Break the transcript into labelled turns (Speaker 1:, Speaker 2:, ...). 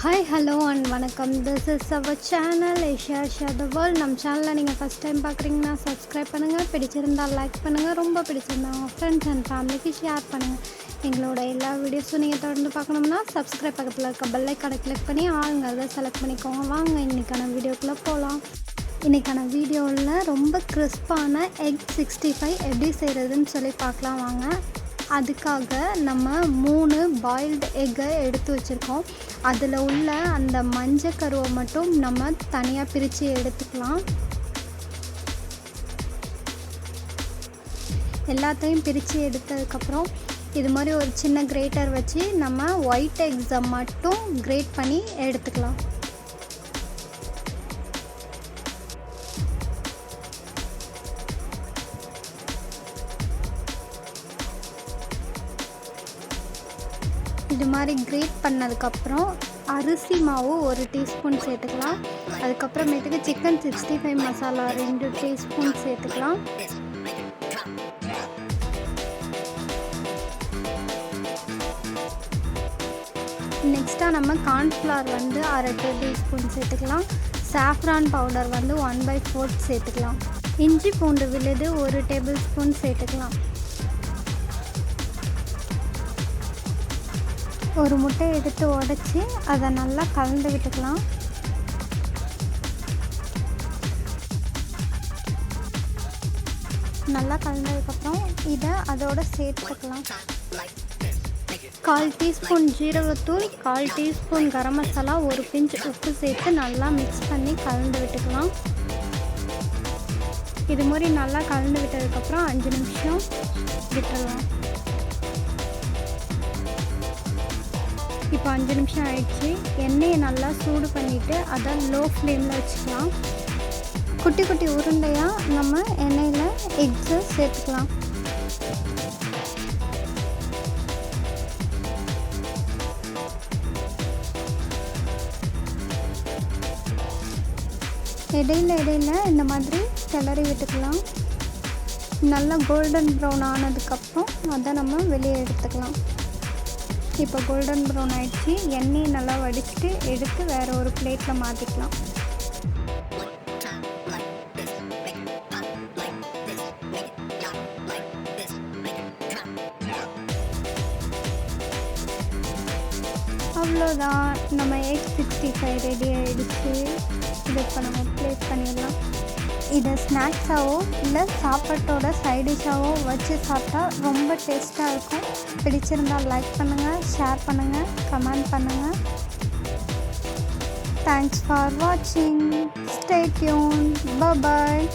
Speaker 1: Hi hello and வணக்கம். This is our channel 𝙛𝙧𝙤𝙀. நம்ம சேனலை நீங்கள் ஃபஸ்ட் டைம் பார்க்குறீங்கன்னா சப்ஸ்கிரைப் பண்ணுங்கள், பிடிச்சிருந்தால் லைக் பண்ணுங்கள், ரொம்ப பிடிச்சிருந்தா உங்கள் ஃப்ரெண்ட்ஸ் அண்ட் ஃபேமிலிக்கு ஷேர் பண்ணுங்கள். எங்களோட எல்லா வீடியோஸும் நீங்கள் தொடர்ந்து பார்க்கணும்னா சப்ஸ்கிரைப் பக்கத்தில் இருக்க பெல் ஐக்கானை கிளிக் பண்ணி ஆளுங்கிறத செலக்ட் பண்ணிக்கோங்க. வாங்க இன்றைக்கான வீடியோக்குள்ளே போகலாம். இன்றைக்கான வீடியோவில் ரொம்ப கிறிஸ்பான எக் 65 எப்படி செய்கிறதுன்னு சொல்லி பார்க்கலாம் வாங்க. அதுக்காக நம்ம 3 பாயில்டு எக்கை எடுத்து வச்சுருக்கோம். அதில் உள்ள அந்த மஞ்சள் கருவை மட்டும் நம்ம தனியாக பிரித்து எடுத்துக்கலாம். எல்லாத்தையும் பிரித்து எடுத்ததுக்கப்புறம் இது மாதிரி ஒரு சின்ன கிரேட்டர் வச்சு நம்ம ஒயிட் எக்ஸை மட்டும் கிரேட் பண்ணி எடுத்துக்கலாம். இது மாதிரி கிரேட் பண்ணதுக்கப்புறம் அரிசி மாவு 1 டீஸ்பூன் சேர்த்துக்கலாம். அதுக்கப்புறமேட்டுக்கு சிக்கன் 65 மசாலா 2 டீஸ்பூன் சேர்த்துக்கலாம். நெக்ஸ்ட்டாக நம்ம கார்ன்ஃப்ளவர் வந்து 1/2 டீஸ்பூன் சேர்த்துக்கலாம். சாஃப்ரான் பவுடர் வந்து 1/4 சேர்த்துக்கலாம். இஞ்சி பூண்டு விழுது 1 டேபிள் ஸ்பூன் சேர்த்துக்கலாம். ஒரு முட்டை எடுத்து உடைச்சி அதை நல்லா கலந்து விட்டுக்கலாம். நல்லா கலந்ததுக்கப்புறம் இதை அதோட சேர்த்துக்கலாம். 1/4 டீஸ்பூன் ஜீரகத்தூள், 1/4 டீஸ்பூன் கரம் மசாலா, 1 பிஞ்ச் உப்பு சேர்த்து நல்லா மிக்ஸ் பண்ணி கலந்து விட்டுக்கலாம். இது மாதிரி நல்லா கலந்து விட்டதுக்கப்புறம் 5 நிமிஷம் விட்டுடலாம். இப்போ 5 நிமிஷம் ஆயிடுச்சு. எண்ணெயை நல்லா சூடு பண்ணிவிட்டு அதை லோ ஃப்ளேமில் வச்சுக்கலாம். குட்டி குட்டி உருண்டையாக நம்ம எண்ணெயில் எக்ஸை சேர்த்துக்கலாம். இடையில இந்த மாதிரி கிளறி விட்டுக்கலாம். நல்லா கோல்டன் ப்ரௌன் ஆனதுக்கப்புறம் அதை நம்ம வெளியே எடுத்துக்கலாம். இப்போ கோல்டன் ப்ரௌன் ஆகிடுச்சு. எண்ணெயை நல்லா வடிச்சிட்டு எடுத்து வேறு ஒரு பிளேட்டில் மாற்றிக்கலாம். அவ்வளோதான், நம்ம எக் 65 ரெடி ஆகிடுச்சு. இதை இப்போ நம்ம பிளேட் பண்ணிடலாம். இதை ஸ்நாக்ஸாகவோ இல்லை சாப்பாட்டோட சைடிஷாகவோ வச்சு சாப்பிட்டா ரொம்ப டேஸ்ட்டாக இருக்கும். பிடிச்சிருந்தால் லைக் பண்ணுங்கள், ஷேர் பண்ணுங்கள், கமெண்ட் பண்ணுங்கள். தேங்க்ஸ் ஃபார் வாட்சிங். Stay tune. பாய்.